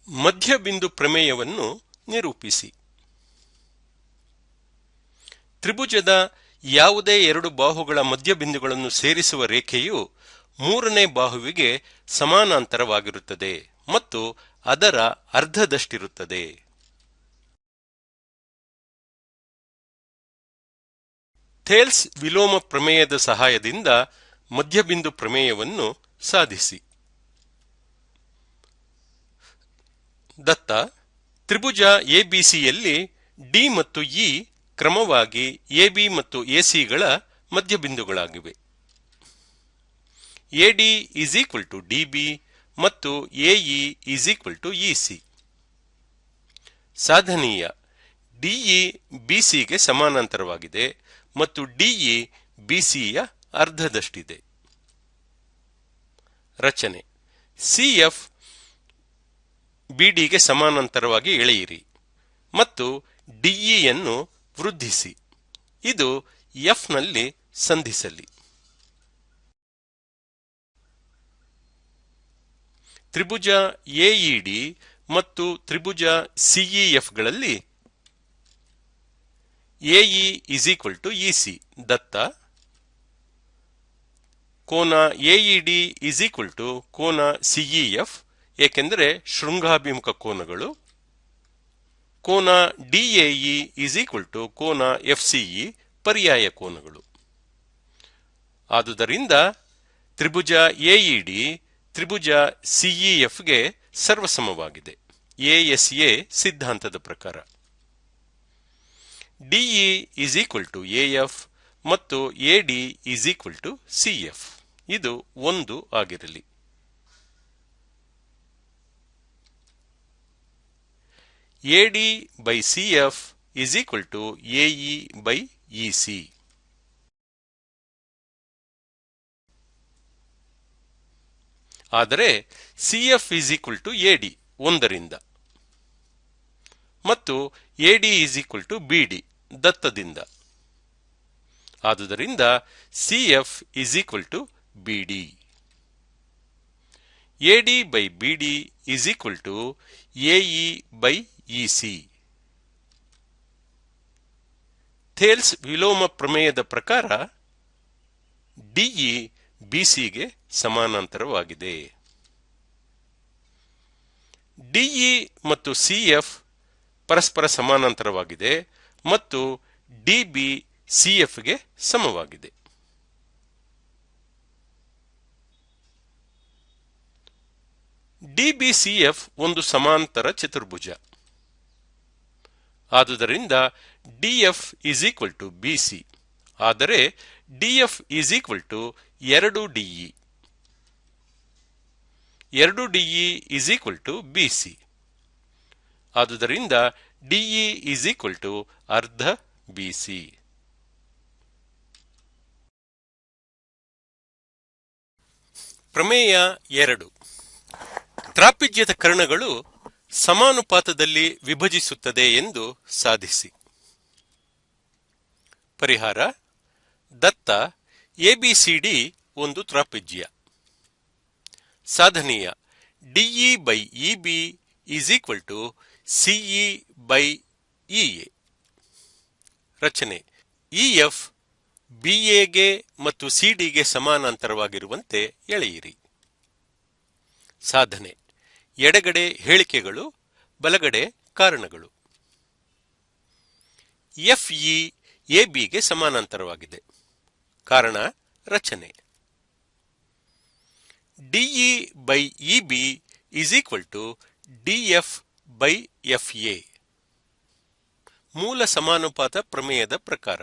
ಮಧ್ಯಬಿಂದು ಪ್ರಮೇಯವನ್ನು ನಿರೂಪಿಸಿ. ತ್ರಿಭುಜದ ಯಾವುದೇ ಎರಡು ಬಾಹುಗಳ ಮಧ್ಯಬಿಂದುಗಳನ್ನು ಸೇರಿಸುವ ರೇಖೆಯು ಮೂರನೇ ಬಾಹುವಿಗೆ ಸಮಾನಾಂತರವಾಗಿರುತ್ತದೆ ಮತ್ತು ಅದರ ಅರ್ಧದಷ್ಟಿರುತ್ತದೆ. ಥೇಲ್ಸ್ ವಿಲೋಮ ಪ್ರಮೇಯದ ಸಹಾಯದಿಂದ ಮಧ್ಯಬಿಂದು ಪ್ರಮೇಯವನ್ನು ಸಾಧಿಸಿ. ದತ್ತ, ತ್ರಿಭುಜ ಎಬಿಸಿಯಲ್ಲಿ ಡಿ ಮತ್ತು ಇ ಕ್ರಮವಾಗಿ ಎಬಿ ಮತ್ತು ಎಸಿಗಳ ಮಧ್ಯಬಿಂದುಗಳಾಗಿವೆ. AD is equal to DB ಮತ್ತು AE is equal to EC. ಸಾಧನೀಯ, ಡಿಇ ಬಿಸಿಗೆ ಸಮಾನಾಂತರವಾಗಿದೆ ಮತ್ತು ಡಿಇ ಬಿಸಿಯ ಅರ್ಧದಷ್ಟಿದೆ. ರಚನೆ: ಸಿಎಫ್ ಬಿಡಿಗೆ ಸಮಾನಾಂತರವಾಗಿ ಎಳೆಯಿರಿ ಮತ್ತು ಡಿಇಯನ್ನು ವೃದ್ಧಿಸಿ. ಇದು ಎಫ್ ನಲ್ಲಿ ಸಂಧಿಸಲಿ. ತ್ರಿಭುಜ ಎಇಡಿ ಮತ್ತು ತ್ರಿಭುಜ ಸಿಇಎಫ್ ಗಳಲ್ಲಿ AE is equal to EC. ದತ್ತ, ಕೋನ ಎಇಡಿ ಈಸ್ ಈಕ್ವಲ್ ಟು ಕೋನ ಸಿಇಎಫ್, ಏಕೆಂದರೆ ಶೃಂಗಾಭಿಮುಖ ಕೋನಗಳು. ಕೋನ ಡಿಎಇ ಈಸ್ ಈಕ್ವಲ್ ಟು ಕೋನ ಎಫ್ಸಿಇ, ಪರ್ಯಾಯ ಕೋನಗಳು. ಆದುದರಿಂದ ತ್ರಿಭುಜ ಎಇಡಿ ತ್ರಿಭುಜ ಸಿಇಎಫ್ಗೆ ಸರ್ವಸಮವಾಗಿದೆ ಎಎಸ್ಎ ಸಿದ್ಧಾಂತದ ಪ್ರಕಾರ. DE is equal to AF ಮತ್ತು AD is equal to CF. ಇದು 1 ಆಗಿರಲಿ. AD by CF is equal to AE by EC. ಆದರೆ CF is equal to AD 1ರಿಂದ ಮತ್ತು ಎಡಿ ಈಸ್ ಈಕ್ವಲ್ ಟು ಬಿಡಿ ದತ್ತದಿಂದ. ಆದುದರಿಂದ ಸಿಎಫ್ ಈಸ್ ಈಕ್ವಲ್ ಟು ಬಿಡಿ. AD by BD is equal to AE by EC. Thales ವಿಲೋಮ ಪ್ರಮೇಯದ ಪ್ರಕಾರ DE ಬಿಸಿಗೆ ಸಮಾನಾಂತರವಾಗಿದೆ. ಡಿಇ ಮತ್ತು ಸಿಎಫ್ ಪರಸ್ಪರ ಸಮಾನಾಂತರವಾಗಿದೆ ಮತ್ತು ಡಿಬಿ ಸಿಎಫ್ಗೆ ಸಮವಾಗಿದೆ. ಡಿಬಿಸಿಎಫ್ ಒಂದು ಸಮಾಂತರ ಚತುರ್ಭುಜ. ಆದುದರಿಂದ DF is equal to BC. ಆದರೆ DF is equal to two DE. Two DE is equal to BC. ಆದುದರಿಂದ ಡಿಇ ಈಸ್ ಈಕ್ವಲ್ ಟು ಅರ್ಧ ಬಿಸಿ. ಪ್ರಮೇಯ 2. ತ್ರಾಪಿಜ್ಯದ ಕರ್ಣಗಳು ಸಮಾನುಪಾತದಲ್ಲಿ ವಿಭಜಿಸುತ್ತದೆ ಎಂದು ಸಾಧಿಸಿ. ಪರಿಹಾರ: ದತ್ತ, ಎಬಿಸಿಡಿ ಒಂದು ತ್ರಾಪಿಜ್ಯ. ಸಾಧನೀಯ, DE by EB is equal to CE by EA. ರಚನೆ: ಇಎಫ್ ಬಿಎಗೆ ಮತ್ತು ಸಿಡಿಗೆ ಸಮಾನಾಂತರವಾಗಿರುವಂತೆ ಎಳೆಯಿರಿ. ಸಾಧನೆ: ಎಡಗಡೆ ಹೇಳಿಕೆಗಳು, ಬಲಗಡೆ ಕಾರಣಗಳು. ಎಫ್ಇ ಎಬಿಗೆ ಸಮಾನಾಂತರವಾಗಿದೆ. ಕಾರಣ: ರಚನೆ. DE by EB is equal to DF by FA. ಮೂಲ ಸಮಾನುಪಾತ ಪ್ರಮೇಯದ ಪ್ರಕಾರ.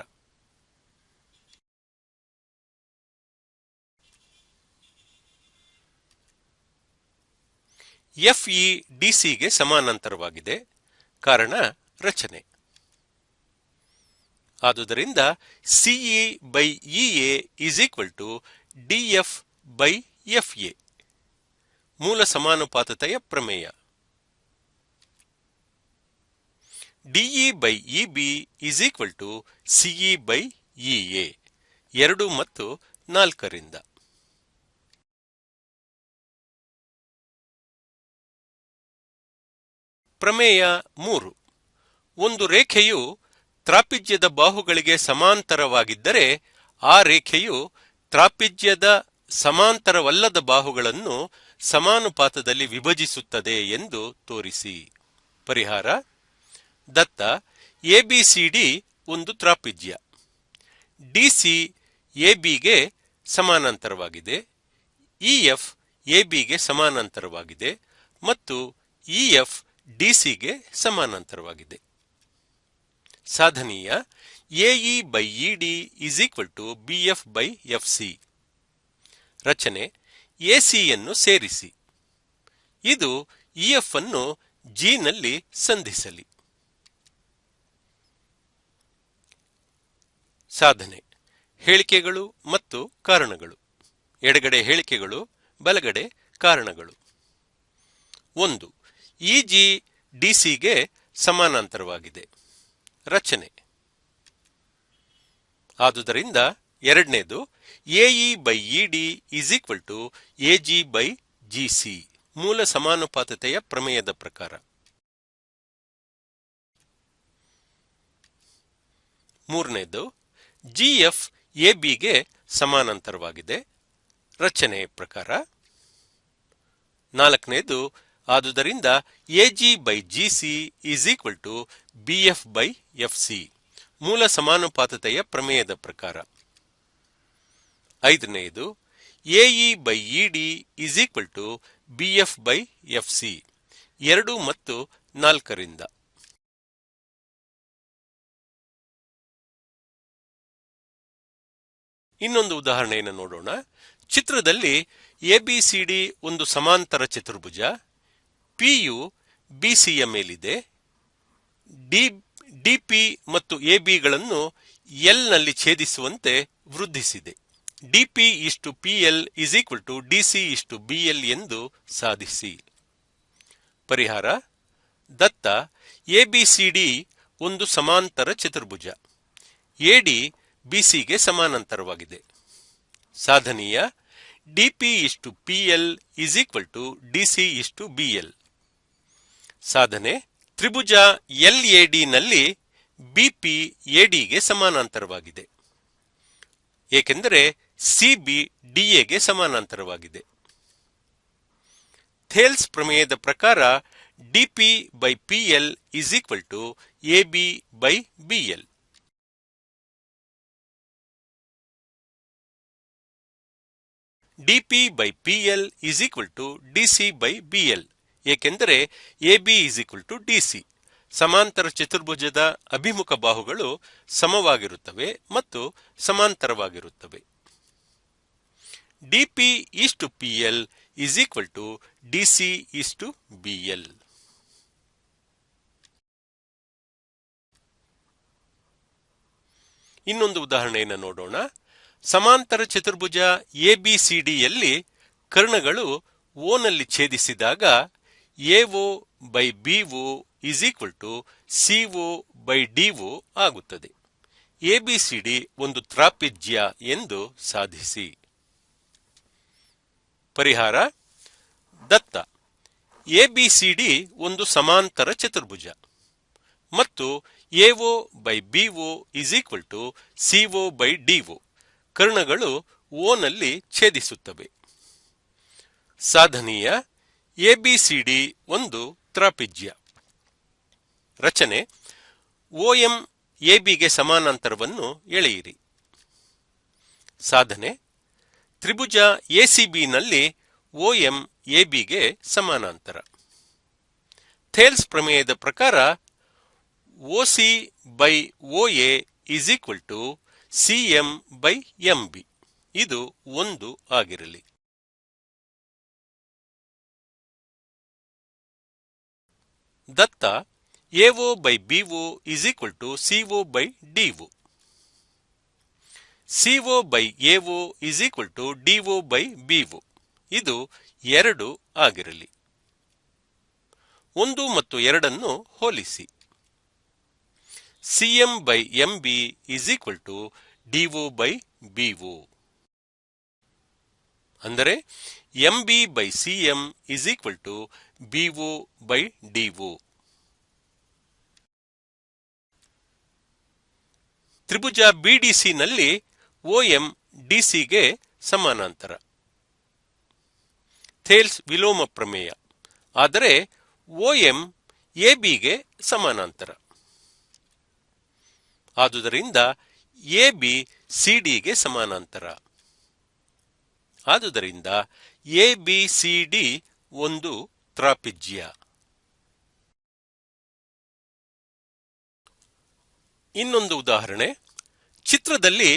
ಎಫ್ಇ ಡಿಸಿಗೆ ಸಮಾನಾಂತರವಾಗಿದೆ. ಕಾರಣ: ರಚನೆ. ಆದುದರಿಂದ CE by EA is equal to DF by FA. ಮೂಲ ಸಮಾನುಪಾತತೆಯ ಪ್ರಮೇಯ. DE by EB is equal to CE by EA. 2 ಮತ್ತು 4ರಿಂದ. ಪ್ರಮೇಯ 3. ಒಂದು ರೇಖೆಯು ತ್ರಾಪಿಜ್ಯದ ಬಾಹುಗಳಿಗೆ ಸಮಾಂತರವಾಗಿದ್ದರೆ ಆ ರೇಖೆಯು ತ್ರಾಪಿಜ್ಯದ ಸಮಾಂತರವಲ್ಲದ ಬಾಹುಗಳನ್ನು ಸಮಾನುಪಾತದಲ್ಲಿ ವಿಭಜಿಸುತ್ತದೆ ಎಂದು ತೋರಿಸಿ. ಪರಿಹಾರ: ದತ್ತ ಎಬಿಸಿಡಿ ಒಂದು ತ್ರಾಪಿಜ್ಯ. ಡಿಸಿ ಎಬಿಗೆ ಸಮಾನಾಂತರವಾಗಿದೆ, ಇಎಫ್ ಎಬಿಗೆ ಸಮಾನಾಂತರವಾಗಿದೆ ಮತ್ತು ಇಎಫ್ ಡಿಸಿಗೆ ಸಮಾನಾಂತರವಾಗಿದೆ. ಸಾಧನೀಯ AE by ED is equal to BF by FC. ರಚನೆ: ಎಸಿಯನ್ನು ಸೇರಿಸಿ. ಇದು ಇಎಫ್ ಅನ್ನು ಜಿ ನಲ್ಲಿ ಸಂಧಿಸಲಿ. ಸಾಧನೆ: ಹೇಳಿಕೆಗಳು ಮತ್ತು ಕಾರಣಗಳು. ಎಡಗಡೆ ಹೇಳಿಕೆಗಳು, ಬಲಗಡೆ ಕಾರಣಗಳು. 1. ಇಜಿ ಡಿಸಿಗೆ ಸಮಾನಾಂತರವಾಗಿದೆ. ರಚನೆ: ಆದುದರಿಂದ ಎರಡನೇದು AE by ED is equal to AG by GC, ಮೂಲ ಸಮಾನುಪಾತತೆಯ ಪ್ರಮೇಯದ ಪ್ರಕಾರ. ಮೂರನೇದು ಜಿಎಫ್ ಎಬಿಗೆ ಸಮಾನಾಂತರವಾಗಿದೆ. ರಚನೆಯ ಪ್ರಕಾರ. ನಾಲ್ಕನೇದು ಆದುದರಿಂದ AG by GC is equal to BF by FC, ಮೂಲ ಸಮಾನುಪಾತತೆಯ ಪ್ರಮೇಯದ ಪ್ರಕಾರ. ಐದನೆಯದು AE by ED is equal to BF by FC, 2 ಮತ್ತು 4ರಿಂದ. ಇನ್ನೊಂದು ಉದಾಹರಣೆಯನ್ನು ನೋಡೋಣ. ಚಿತ್ರದಲ್ಲಿ ಎಬಿಸಿಡಿ ಒಂದು ಸಮಾಂತರ ಚತುರ್ಭುಜ. ಪಿಯು ಬಿಸಿಯ ಮೇಲಿದೆ. ಡಿಪಿ ಮತ್ತು ಎಬಿಗಳನ್ನು ಎಲ್ ನಲ್ಲಿ ಛೇದಿಸುವಂತೆ ವೃದ್ಧಿಸಿದೆ. ಡಿಪಿ ಇಷ್ಟು PL is equal to DC ಇಷ್ಟು ಬಿಎಲ್ ಎಂದು ಸಾಧಿಸಿ. ಪರಿಹಾರ: ದತ್ತ ಎಬಿಸಿಡಿ ಒಂದು ಸಮಾಂತರ ಚತುರ್ಭುಜ. ಎಡಿ ಬಿಸಿಗೆ ಸಮಾನಾಂತರವಾಗಿದೆ. ಸಾಧನೀಯ ಡಿಪಿ ಇಷ್ಟು PL is equal to DC ಇಷ್ಟು ಬಿಎಲ್. ಸಾಧನೆ: ತ್ರಿಭುಜ ಎಲ್ಎಡಿ ನಲ್ಲಿ ಬಿಪಿ ಎಡಿಗೆ ಸಮಾನಾಂತರವಾಗಿದೆ, ಏಕೆಂದರೆ ಸಿಬಿ ಡಿಎಗೆ ಸಮಾನಾಂತರವಾಗಿದೆ. ಥೇಲ್ಸ್ ಪ್ರಮೇಯದ ಪ್ರಕಾರ DP by PL is equal to AB by BL. DP by PL is equal to DC by BL, ಏಕೆಂದರೆ AB is equal to DC. ಸಮಾಂತರ ಚತುರ್ಭುಜದ ಅಭಿಮುಖ ಬಾಹುಗಳು ಸಮವಾಗಿರುತ್ತವೆ ಮತ್ತು ಸಮಾಂತರವಾಗಿರುತ್ತವೆ. ಡಿಪಿ ಇಷ್ಟು PL is equal to DC ಇಷ್ಟು ಬಿಎಲ್. ಇನ್ನೊಂದು ಉದಾಹರಣೆಯನ್ನು ನೋಡೋಣ. ಸಮಾಂತರ ಚತುರ್ಭುಜ ಎಬಿಸಿಡಿಯಲ್ಲಿ ಕರ್ಣಗಳು ಓ ನಲ್ಲಿ ಛೇದಿಸಿದಾಗ AO by BO is equal to CO by DO ಆಗುತ್ತದೆ. ಎಬಿಸಿಡಿ ಒಂದು ತ್ರಾಪಿಜ್ಯ ಎಂದು ಸಾಧಿಸಿ. ಪರಿಹಾರ: ದತ್ತ ಎಬಿಸಿಡಿ ಒಂದು ಸಮಾಂತರ ಚತುರ್ಭುಜ ಮತ್ತು AO by BO is equal to CO by DO. ಕರ್ಣಗಳು ಓ ನಲ್ಲಿ ಛೇದಿಸುತ್ತವೆ. ಸಾಧನೀಯ ಎಬಿಸಿಡಿ ಒಂದು ತ್ರಾಪಿಜ್ಯ. ರಚನೆ: ಓಎಂ ಎಬಿಗೆ ಸಮಾನಾಂತರವನ್ನು ಎಳೆಯಿರಿ. ಸಾಧನೆ: ತ್ರಿಭುಜ ಎಸಿಬಿ ನಲ್ಲಿ ಓಎಂ ಎಬಿಗೆ ಸಮಾನಾಂತರ. ಥೇಲ್ಸ್ ಪ್ರಮೇಯದ ಪ್ರಕಾರ OC by OA is equal to CM by MB. ಇದು 1 ಆಗಿರಲಿ. ದತ್ತ AO by BO is equal to CO by DO. CO by AO is equal to DO by BO. ಇದು 2 ಆಗಿರಲಿ. 1 ಮತ್ತು 2 ಹೋಲಿಸಿ. CM by MB is equal to DO by BO. ಅಂದರೆ MB by CM is equal to BO by DO. ತ್ರಿಭುಜ ಬಿಡಿಸಿನಲ್ಲಿ OM ಡಿಸಿಗೆ ಸಮಾನಾಂತರ. Thales ವಿಲೋಮ ಪ್ರಮೇಯ. ಆದರೆ OM ಎಬಿಗೆ ಸಮಾನಾಂತರ. ಆದುದರಿಂದ AB ಸಿಡಿಗೆ ಸಮಾನಾಂತರ. ಆದುದರಿಂದ ABCD ಒಂದು ತ್ರಾಪಿಜ್ಯ. ಇನ್ನೊಂದು ಉದಾಹರಣೆ. ಚಿತ್ರದಲ್ಲಿ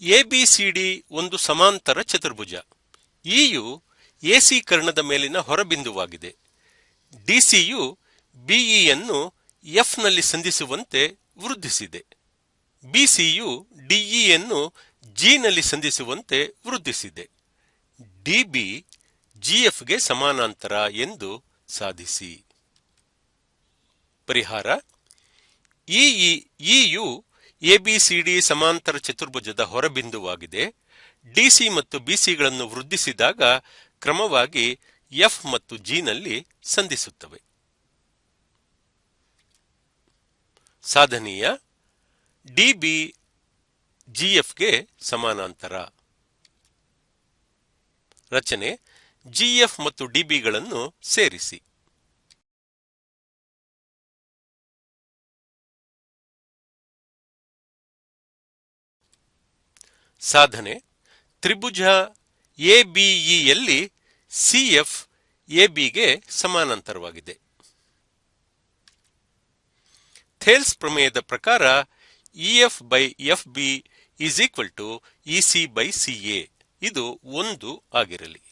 ABCD ಒಂದು ಸಮಾಂತರ ಚತುರ್ಭುಜ. ಇಯು AC ಕರ್ಣದ ಮೇಲಿನ ಹೊರಬಿಂದುವಾಗಿದೆ. DCಯು BEಯನ್ನು F ನಲ್ಲಿ ಸಂಧಿಸುವಂತೆ ವೃದ್ಧಿಸಿದೆ. BCಯು DEಯನ್ನು G ನಲ್ಲಿ ಸಂಧಿಸುವಂತೆ ವೃದ್ಧಿಸಿದೆ. DB GFಗೆ ಸಮಾನಾಂತರ ಎಂದು ಸಾಧಿಸಿ. ಪರಿಹಾರ. ಇಯು ABCD ಸಮಾಂತರ ಚತುರ್ಭುಜದ ಹೊರಬಿಂದುವಾಗಿದೆ. DC ಮತ್ತು BCಗಳನ್ನು ವೃದ್ಧಿಸಿದಾಗ ಕ್ರಮವಾಗಿ F ಮತ್ತು G ನಲ್ಲಿ ಸಂಧಿಸುತ್ತವೆ. ಸಾಧನೀಯ. DB GFಗೆ ಸಮಾನಾಂತರ. ರಚನೆ. GF ಮತ್ತು DBಗಳನ್ನು ಸೇರಿಸಿ. ಸಾಧನೆ. ತ್ರಿಭುಜ ABEಯಲ್ಲಿ CF ABಗೆ ಸಮಾನಾಂತರವಾಗಿದೆ. ಥೇಲ್ಸ್ ಪ್ರಮೇಯದ ಪ್ರಕಾರ EF by FB is equal to EC by CA. ಇದು 1 ಆಗಿರಲಿ.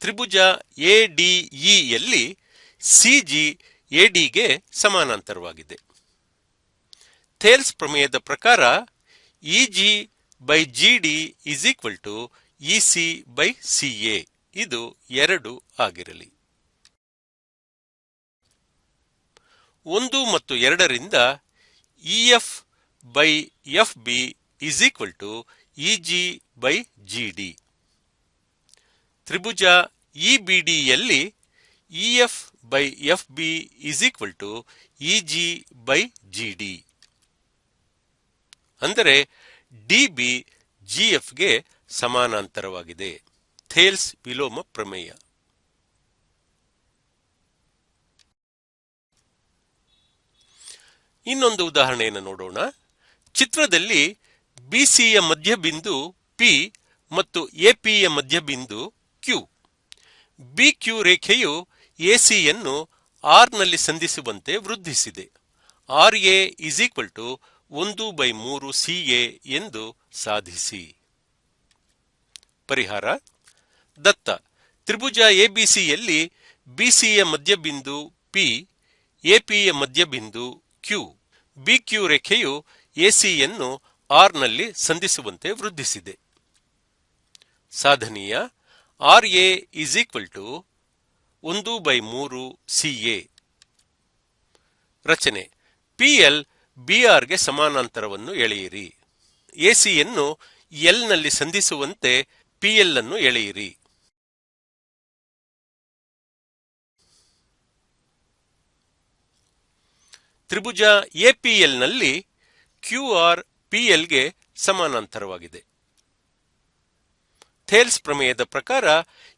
ತ್ರಿಭುಜ ADEಯಲ್ಲಿ CG ADಗೆ ಸಮಾನಾಂತರವಾಗಿದೆ. ಥೇಲ್ಸ್ ಪ್ರಮೇಯದ ಪ್ರಕಾರ EG by GD is equal to EC by CA. ಇದು 2 ಆಗಿರಲಿ. 1 ಮತ್ತು 2ರಿಂದ EF by FB is equal to EG by GD. Tribhuja EBDಯಲ್ಲಿ EF by FB is equal to EG by GD. ಅಂದರೆ DB GFಗೆ ಸಮಾನಾಂತರವಾಗಿದೆ. Thales ವಿಲೋಮ ಪ್ರಮೇಯ. ಇನ್ನೊಂದು ಉದಾಹರಣೆಯನ್ನು ನೋಡೋಣ. ಚಿತ್ರದಲ್ಲಿ BCಯ ಮಧ್ಯಬಿಂದು P ಮತ್ತು APಯ ಮಧ್ಯಬಿಂದು Q. BQ ರೇಖೆಯು ACಯನ್ನು R ನಲ್ಲಿ ಸಂಧಿಸುವಂತೆ ವೃದ್ಧಿಸಿದೆ. RA is equal to 1/3 CA ಎಂದು ಸಾಧಿಸಿ. ಪರಿಹಾರ. ದತ್ತ. ತ್ರಿಭುಜ ABCಯಲ್ಲಿ BCಯ ಮಧ್ಯಬಿಂದು P, APಯ ಮಧ್ಯಬಿಂದು Q. BQ ರೇಖೆಯು ACಯನ್ನು R ನಲ್ಲಿ ಸಂಧಿಸುವಂತೆ ವೃದ್ಧಿಸಿದೆ. ಸಾಧನೀಯ. RA is equal to 1/3 CA. ರಚನೆ. PL BRಗೆ ಸಮಾನಾಂತರವನ್ನು ಎಳೆಯಿರಿ. ACಯನ್ನು L ನಲ್ಲಿ ಸಂಧಿಸುವಂತೆ PL ಅನ್ನು ಎಳೆಯಿರಿ. ತ್ರಿಭುಜ APL ನಲ್ಲಿ QR PLಗೆ ಸಮಾನಾಂತರವಾಗಿದೆ. ಥೇಲ್ಸ್ ಪ್ರಮೇಯದ ಪ್ರಕಾರ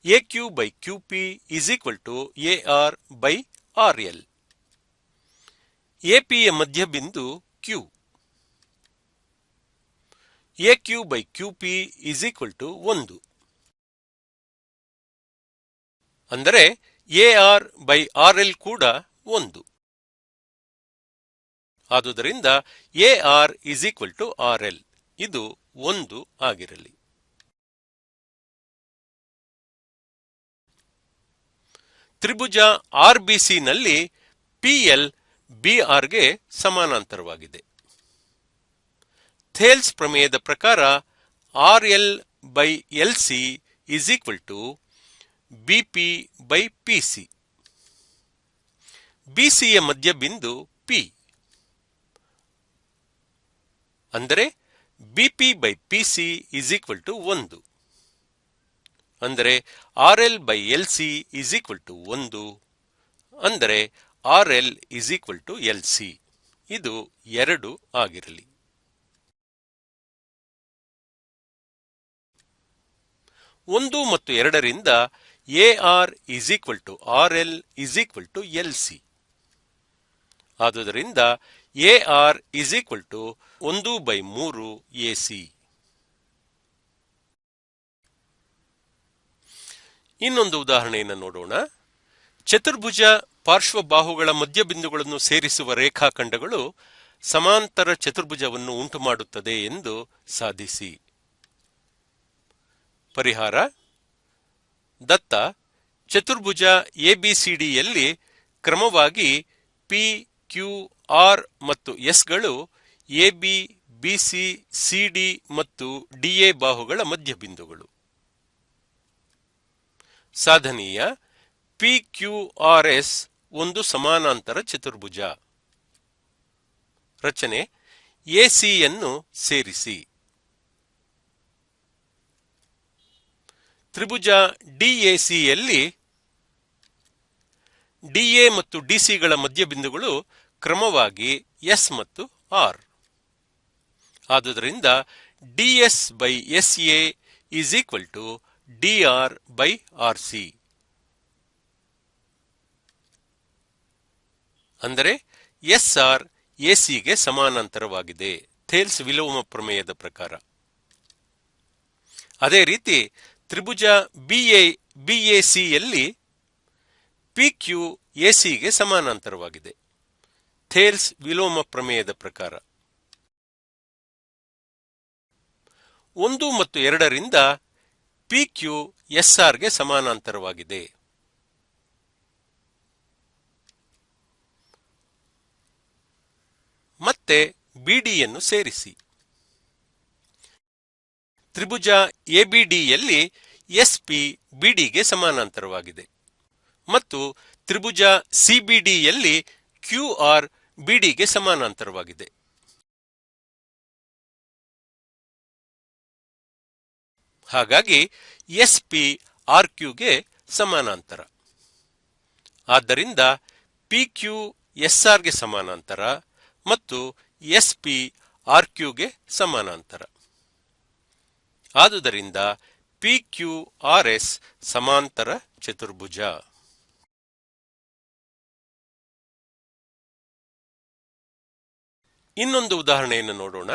AQ by QP is equal to AR by RL. APಯ Madhyabindu Q. AQ by QP is equal to 1. ಅಂದರೆ AR by RL ಕೂಡ 1. ಆದುದರಿಂದ AR is equal to RL. ಇದು 1 ಆಗಿರಲಿ. ತ್ರಿಭುಜ RBC ನಲ್ಲಿ PL BRಗೆ ಸಮಾನಾಂತರವಾಗಿದೆ. ಥೇಲ್ಸ್ ಪ್ರಮೇಯದ ಪ್ರಕಾರ RL by LC is equal to BP by PC. BCಯ Madhyabindu P. ಅಂದರೆ BP by PC is equal to 1. ಅಂದರೆ RL by LC is equal to 1. ಅಂದರೆ RL is equal to LC. ಇದು 2 ಆಗಿರಲಿ. 1 ಮತ್ತು 2ರಿಂದ AR is equal to RL is equal to LC. ಆದುದರಿಂದ AR is equal to 1/3 AC. ಇನ್ನೊಂದು ಉದಾಹರಣೆಯನ್ನು ನೋಡೋಣ. ಚತುರ್ಭುಜ ಪಾರ್ಶ್ವಬಾಹುಗಳ ಮಧ್ಯಬಿಂದುಗಳನ್ನು ಸೇರಿಸುವ ರೇಖಾಖಂಡಗಳು ಸಮಾಂತರ ಚತುರ್ಭುಜವನ್ನು ಉಂಟುಮಾಡುತ್ತದೆ ಎಂದು ಸಾಧಿಸಿ. ಪರಿಹಾರ: ದತ್ತ ಚತುರ್ಭುಜ ABCDಯಲ್ಲಿ ಕ್ರಮವಾಗಿ P, Q, R ಮತ್ತು S ಗಳು AB, BC, CD ಮತ್ತು DA ಬಾಹುಗಳ ಮಧ್ಯಬಿಂದುಗಳು. ಸಾಧನೀಯ: PQRS ಒಂದು ಸಮಾನಾಂತರ ಚತುರ್ಭುಜ. ರಚನೆ: AC ಯನ್ನು ಸೇರಿಸಿ. ತ್ರಿಭುಜ DACಯಲ್ಲಿ DA ಮತ್ತು DC ಗಳ ಮಧ್ಯಬಿಂದುಗಳು ಕ್ರಮವಾಗಿ S ಮತ್ತು R. ಆದುದರಿಂದ DS by SA is equal to DR by RC. ಅಂದರೆ SR ACಗೆ ಸಮಾನಾಂತರವಾಗಿದೆ, ಥೇಲ್ಸ್ ವಿಲೋಮ ಪ್ರಮೇಯದ ಪ್ರಕಾರ. ಅದೇ ರೀತಿ ತ್ರಿಭುಜ BACಯಲ್ಲಿ PQ ACಗೆ ಸಮಾನಾಂತರವಾಗಿದೆ, ಥೇಲ್ಸ್ ವಿಲೋಮ ಪ್ರಮೇಯದ ಪ್ರಕಾರ. 1 ಮತ್ತು 2ರಿಂದ PQ SRಗೆ ಸಮಾನಾಂತರವಾಗಿದೆ. ಮತ್ತೆ BDಯನ್ನು ಸೇರಿಸಿ. ತ್ರಿಭುಜ ABDಯಲ್ಲಿ SP BDಗೆ ಸಮಾನಾಂತರವಾಗಿದೆ ಮತ್ತು ತ್ರಿಭುಜ CBDಯಲ್ಲಿ QR BDಗೆ ಸಮಾನಾಂತರವಾಗಿದೆ. ಹಾಗಾಗಿ SP RQಗೆ ಸಮಾನಾಂತರ. ಆದ್ದರಿಂದ PQ SRಗೆ ಸಮಾನಾಂತರ ಮತ್ತು SP RQಗೆ ಸಮಾನಾಂತರ. ಆದುದರಿಂದ PQRS ಸಮಾಂತರ ಚತುರ್ಭುಜ. ಇನ್ನೊಂದು ಉದಾಹರಣೆಯನ್ನು ನೋಡೋಣ.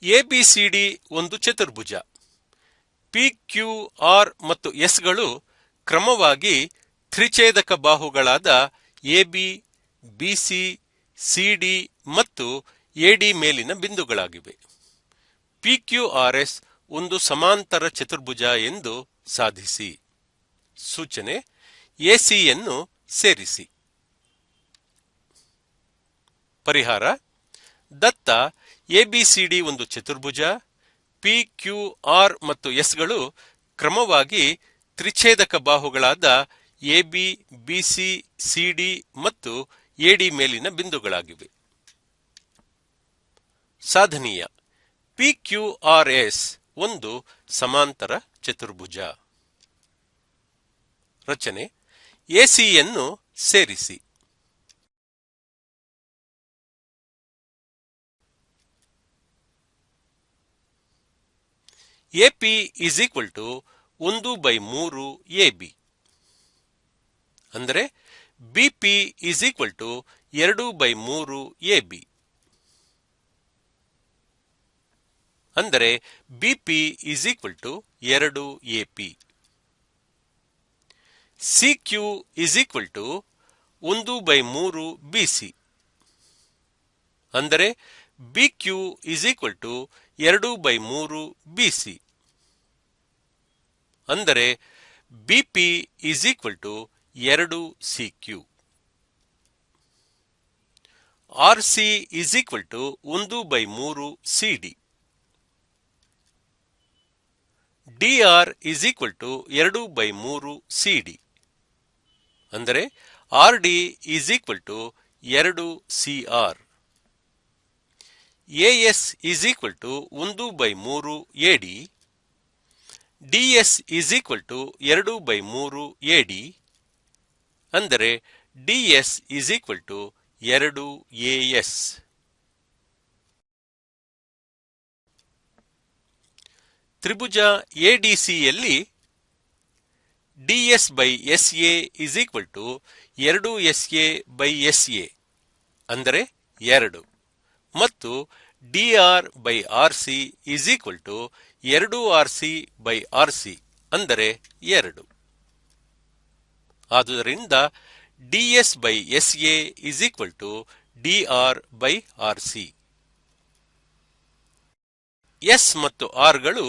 ABCD ಒಂದು ಚತುರ್ಭುಜ. PQR ಮತ್ತು S ಗಳು ಕ್ರಮವಾಗಿ ತ್ರಿಛೇದಕ ಬಾಹುಗಳಾದ AB, BC, CD ಮತ್ತು AD ಮೇಲಿನ ಬಿಂದುಗಳಾಗಿವೆ. PQRS ಒಂದು ಸಮಾಂತರ ಚತುರ್ಭುಜ ಎಂದು ಸಾಧಿಸಿ. ಸೂಚನೆ: ACಯನ್ನು ಸೇರಿಸಿ. ಪರಿಹಾರ: ದತ್ತ ABCD ಒಂದು ಚತುರ್ಭುಜ. PQR ಮತ್ತು S ಗಳು ಕ್ರಮವಾಗಿ ತ್ರಿಛೇದಕ ಬಾಹುಗಳಾದ AB, BC, CD ಮತ್ತು AD ಮೇಲಿನ ಬಿಂದುಗಳಾಗಿವೆ. ಸಾಧನೀಯ: PQRS ಒಂದು ಸಮಾಂತರ ಚತುರ್ಭುಜ. ರಚನೆ: ACಯನ್ನು ಸೇರಿಸಿ. AP is equal to 1/3 AB. ಅಂದರೆ BP is equal to 2/3 AB. ಅಂದರೆ BP is equal to 2 AP. CQ is equal to 1/3 BC. ಅಂದರೆ BQ is equal to 2/3 BC. ಅಂದರೆ BP is equal to 2 CQ. RC is equal to 1/3 CD. DR is equal to 2/3 CD. ಅಂದರೆ RD is equal to 2 CR. AS is equal to 1/3 AD. DS is equal to 2/3 AD. ಅಂದರೆ DS is equal to 2 AS. ತ್ರಿಭುಜ ಎಡಿಸಿಯಲ್ಲಿ DS by S A is equal to 2SA by SA ಅಂದರೆ 2 ಮತ್ತು DR by R C is equal to 2RC by RC ಅಂದರೆ 2. ಆದುದರಿಂದ DS by S A is equal to DR by R C. S ಮತ್ತು R ಗಳು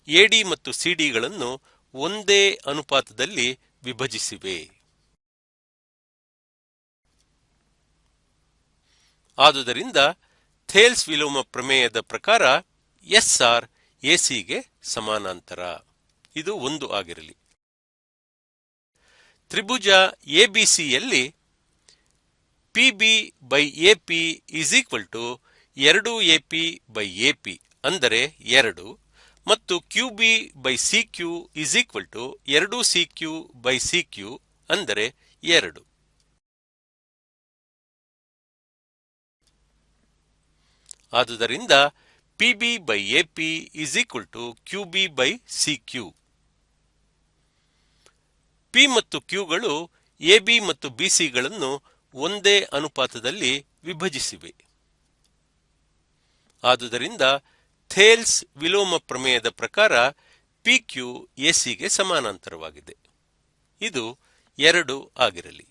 AD ಮತ್ತು ಸಿಡಿಗಳನ್ನು ಒಂದೇ ಅನುಪಾತದಲ್ಲಿ ವಿಭಜಿಸಿವೆ. ಆದುದರಿಂದ ಥೇಲ್ಸ್ ವಿಲೋಮ ಪ್ರಮೇಯದ ಪ್ರಕಾರ SR ACಗೆ ಸಮಾನಾಂತರ. ಇದು 1 ಆಗಿರಲಿ. ತ್ರಿಭುಜ ಎಬಿಸಿಯಲ್ಲಿ PB by AP is equal to 2AP by AP ಅಂದರೆ 2 ಮತ್ತು QB by CQ is equal to 2CQ by CQ ಅಂದರೆ 2. ಆದುದರಿಂದ PB by AP is equal to QB by CQ. P ಮತ್ತು Q ಗಳು AB ಮತ್ತು BC ಗಳನ್ನು ಒಂದೇ ಅನುಪಾತದಲ್ಲಿ ವಿಭಜಿಸಿವೆ. ಆದುದರಿಂದ ಥೇಲ್ಸ್ ವಿಲೋಮ ಪ್ರಮೇಯದ ಪ್ರಕಾರ PQ ACಗೆ ಸಮಾನಾಂತರವಾಗಿದೆ. ಇದು 2 ಆಗಿರಲಿ.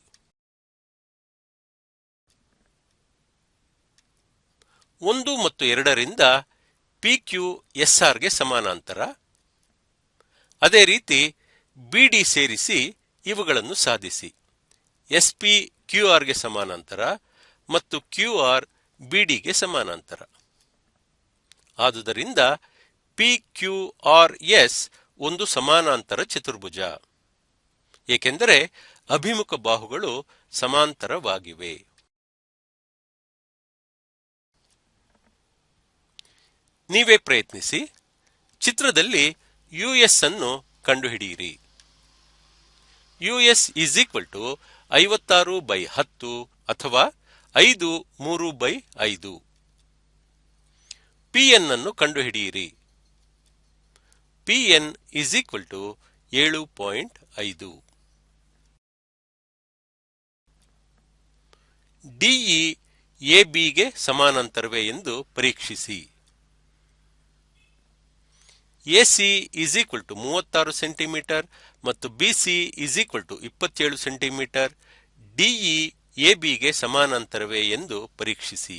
1 ಮತ್ತು 2 ರಿಂದ PQ SRಗೆ ಸಮಾನಾಂತರ. ಅದೇ ರೀತಿ BD ಸೇರಿಸಿ ಇವುಗಳನ್ನು ಸಾಧಿಸಿ. SP QRಗೆ ಸಮಾನಾಂತರ ಮತ್ತು QR BDಗೆ ಸಮಾನಾಂತರ. ಆದುದರಿಂದ PQRS ಒಂದು ಸಮಾನಾಂತರ ಚತುರ್ಭುಜ, ಏಕೆಂದರೆ ಅಭಿಮುಖ ಬಾಹುಗಳು ಸಮಾಂತರವಾಗಿವೆ. ನೀವೇ ಪ್ರಯತ್ನಿಸಿ. ಚಿತ್ರದಲ್ಲಿ US ಅನ್ನು ಕಂಡುಹಿಡಿಯಿರಿ. US ಇಸ್ ಈಕ್ವಲ್ ಟು 56/10 ಅಥವಾ 5/3/5. PN ಅನ್ನು ಕಂಡುಹಿಡಿಯಿರಿ. PN is equal to 7.5. DE ABಗೆ ಸಮಾನಾಂತರವೇ ಎಂದು ಪರೀಕ್ಷಿಸಿ. AC is equal to 36 centimetre ಮತ್ತು BC is equal to 27 centimetre. DE ABಗೆ ಸಮಾನಾಂತರವೇ ಎಂದು ಪರೀಕ್ಷಿಸಿ.